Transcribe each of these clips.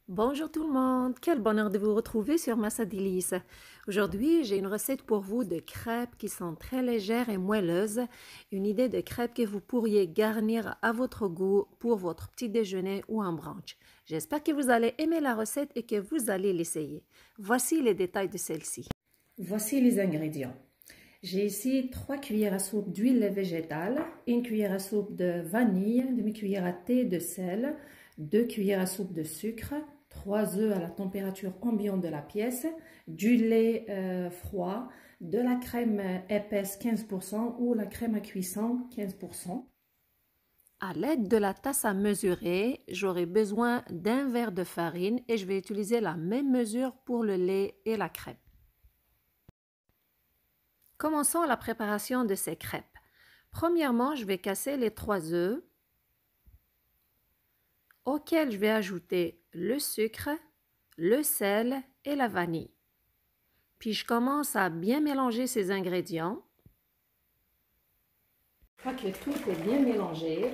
Bonjour tout le monde, quel bonheur de vous retrouver sur Massa Délices. Aujourd'hui, j'ai une recette pour vous de crêpes qui sont très légères et moelleuses. Une idée de crêpes que vous pourriez garnir à votre goût pour votre petit déjeuner ou un brunch. J'espère que vous allez aimer la recette et que vous allez l'essayer. Voici les détails de celle-ci. Voici les ingrédients. J'ai ici 3 cuillères à soupe d'huile végétale, 1 cuillère à soupe de vanille, demi-cuillère à thé de sel, 2 cuillères à soupe de sucre, 3 œufs à la température ambiante de la pièce, du lait froid, de la crème épaisse 15% ou la crème à cuisson 15%. À l'aide de la tasse à mesurer, j'aurai besoin d'un verre de farine et je vais utiliser la même mesure pour le lait et la crème. Commençons la préparation de ces crêpes. Premièrement, je vais casser les 3 œufs auxquels je vais ajouter le sucre, le sel et la vanille. Puis je commence à bien mélanger ces ingrédients. Une fois que tout est bien mélangé,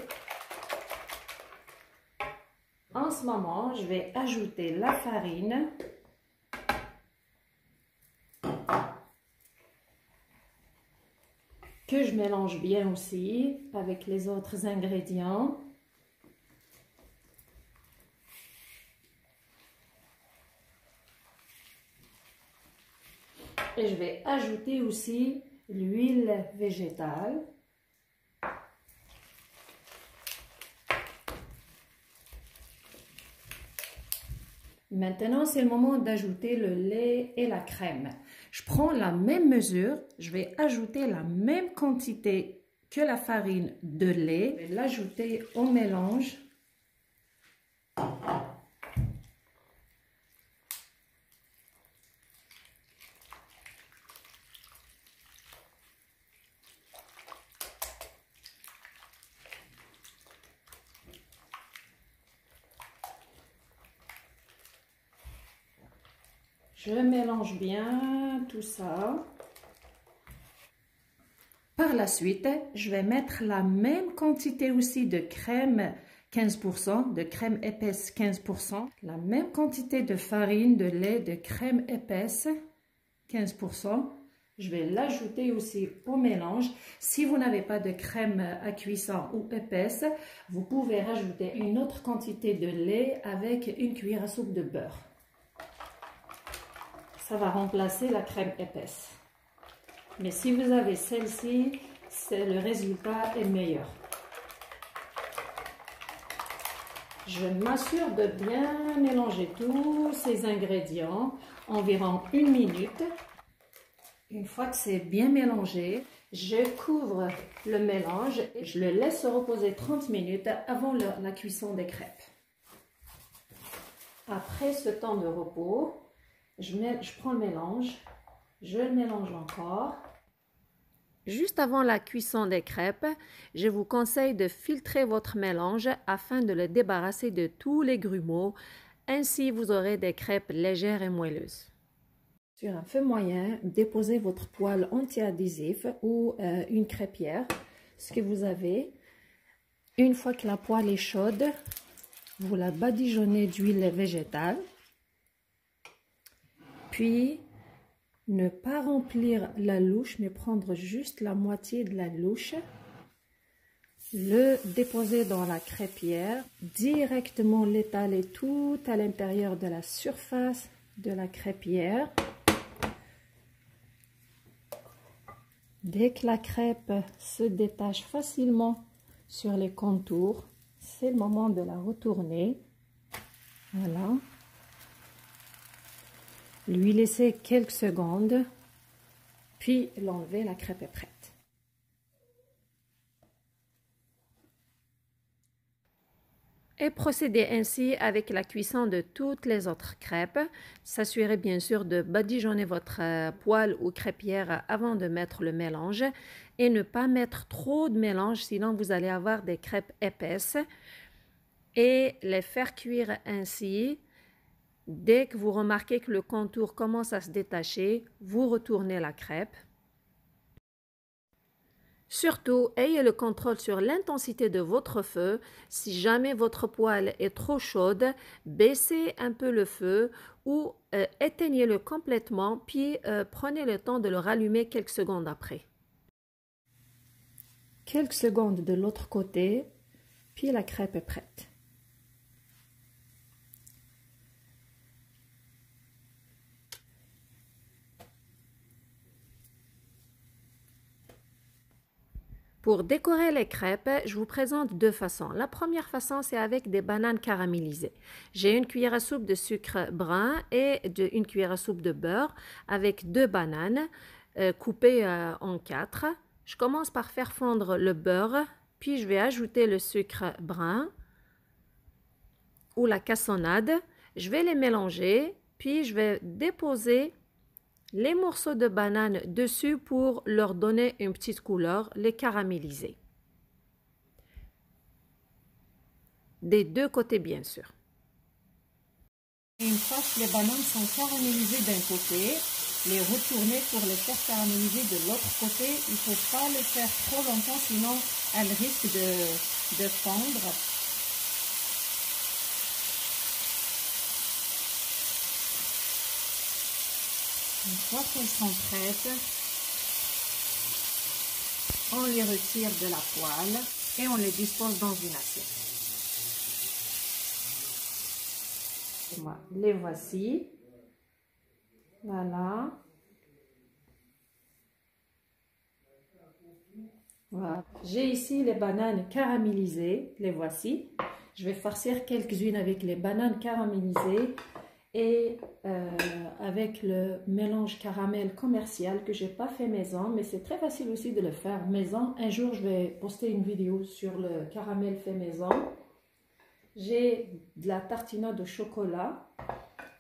en ce moment, je vais ajouter la farine que je mélange bien aussi avec les autres ingrédients. Et je vais ajouter aussi l'huile végétale. Maintenant, c'est le moment d'ajouter le lait et la crème. Je prends la même mesure, je vais ajouter la même quantité que la farine de lait. Je vais l'ajouter au mélange. Je mélange bien tout ça. Par la suite, je vais mettre la même quantité aussi de crème 15%, de crème épaisse 15%, la même quantité de farine, de lait, de crème épaisse 15%. Je vais l'ajouter aussi au mélange. Si vous n'avez pas de crème à cuisson ou épaisse, vous pouvez rajouter une autre quantité de lait avec 1 cuillère à soupe de beurre. Ça va remplacer la crème épaisse. Mais si vous avez celle-ci, le résultat est meilleur. Je m'assure de bien mélanger tous ces ingrédients, environ 1 minute. Une fois que c'est bien mélangé, je couvre le mélange et je le laisse reposer 30 minutes avant la cuisson des crêpes. Après ce temps de repos, je prends le mélange, je le mélange encore. Juste avant la cuisson des crêpes, je vous conseille de filtrer votre mélange afin de le débarrasser de tous les grumeaux. Ainsi, vous aurez des crêpes légères et moelleuses. Sur un feu moyen, déposez votre poêle anti-adhésif ou une crêpière, ce que vous avez. Une fois que la poêle est chaude, vous la badigeonnez d'huile végétale. Puis, ne pas remplir la louche, mais prendre juste la moitié de la louche. Le déposer dans la crêpière, directement l'étaler tout à l'intérieur de la surface de la crêpière. Dès que la crêpe se détache facilement sur les contours, c'est le moment de la retourner. Voilà. Lui laisser quelques secondes, puis l'enlever, la crêpe est prête. Et procédez ainsi avec la cuisson de toutes les autres crêpes. S'assurez bien sûr de badigeonner votre poêle ou crêpière avant de mettre le mélange et ne pas mettre trop de mélange, sinon vous allez avoir des crêpes épaisses. Et les faire cuire ainsi. Dès que vous remarquez que le contour commence à se détacher, vous retournez la crêpe. Surtout, ayez le contrôle sur l'intensité de votre feu. Si jamais votre poêle est trop chaude, baissez un peu le feu ou éteignez-le complètement, puis prenez le temps de le rallumer quelques secondes après. Quelques secondes de l'autre côté, puis la crêpe est prête. Pour décorer les crêpes, je vous présente deux façons. La première façon, c'est avec des bananes caramélisées. J'ai une cuillère à soupe de sucre brun et une cuillère à soupe de beurre avec deux bananes coupées en quatre. Je commence par faire fondre le beurre, puis je vais ajouter le sucre brun ou la cassonade. Je vais les mélanger, puis je vais déposer les morceaux de banane dessus pour leur donner une petite couleur, les caraméliser. Des deux côtés, bien sûr. Une fois que les bananes sont caramélisées d'un côté, les retourner pour les faire caraméliser de l'autre côté. Il ne faut pas les faire trop longtemps, sinon elles risquent de fondre. Une fois qu'elles sont prêtes, on les retire de la poêle et on les dispose dans une assiette. Les voici. Voilà. Voilà. J'ai ici les bananes caramélisées. Les voici. Je vais farcir quelques-unes avec les bananes caramélisées et avec le mélange caramel commercial que j'ai pas fait maison, mais c'est très facile aussi de le faire maison. Un jour, je vais poster une vidéo sur le caramel fait maison. J'ai de la tartinade au chocolat,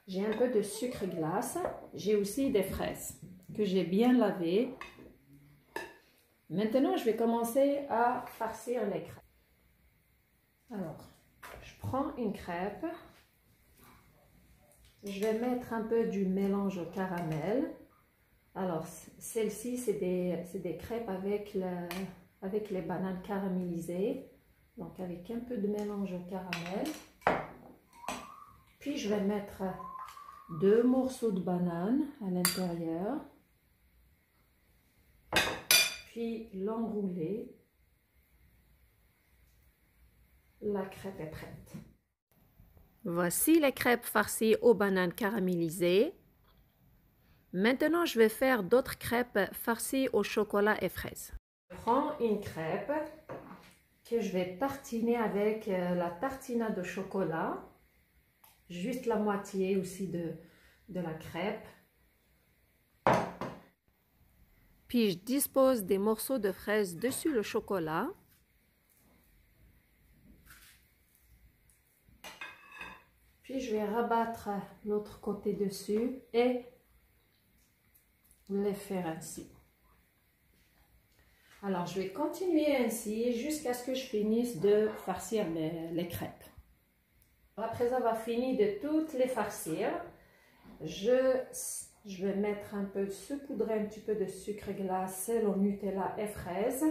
j'ai un peu de sucre glace, j'ai aussi des fraises que j'ai bien lavées. Maintenant, je vais commencer à farcir les crêpes. Alors, je prends une crêpe. Je vais mettre un peu du mélange au caramel. Alors, celle-ci, c'est des crêpes avec les bananes caramélisées. Donc, avec un peu de mélange au caramel. Puis, je vais mettre 2 morceaux de banane à l'intérieur. Puis, l'enrouler. La crêpe est prête. Voici les crêpes farcies aux bananes caramélisées. Maintenant, je vais faire d'autres crêpes farcies au chocolat et fraises. Je prends une crêpe que je vais tartiner avec la tartinade de chocolat. Juste la moitié aussi de la crêpe. Puis, je dispose des morceaux de fraises dessus le chocolat. Puis, je vais rabattre l'autre côté dessus et les faire ainsi. Alors, je vais continuer ainsi jusqu'à ce que je finisse de farcir les crêpes. Après avoir fini de toutes les farcir, je vais mettre un peu, saupoudrer un petit peu de sucre glace, sel au Nutella et fraises.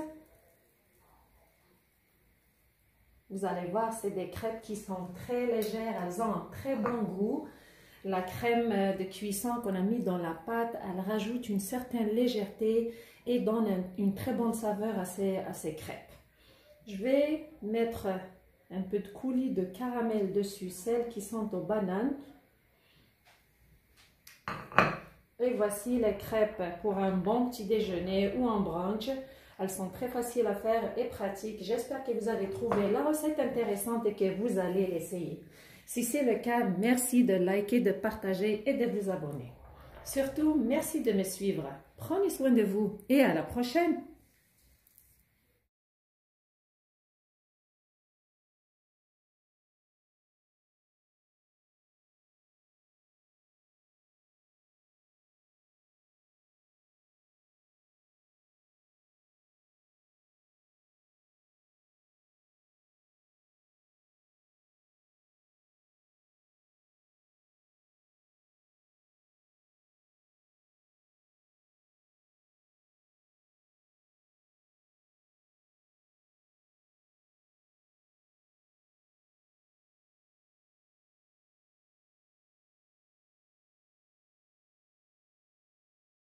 Vous allez voir, c'est des crêpes qui sont très légères, elles ont un très bon goût. La crème de cuisson qu'on a mis dans la pâte, elle rajoute une certaine légèreté et donne une très bonne saveur à ces crêpes. Je vais mettre un peu de coulis de caramel dessus, celles qui sont aux bananes. Et voici les crêpes pour un bon petit déjeuner ou un brunch. Elles sont très faciles à faire et pratiques. J'espère que vous avez trouvé la recette intéressante et que vous allez l'essayer. Si c'est le cas, merci de liker, de partager et de vous abonner. Surtout, merci de me suivre. Prenez soin de vous et à la prochaine!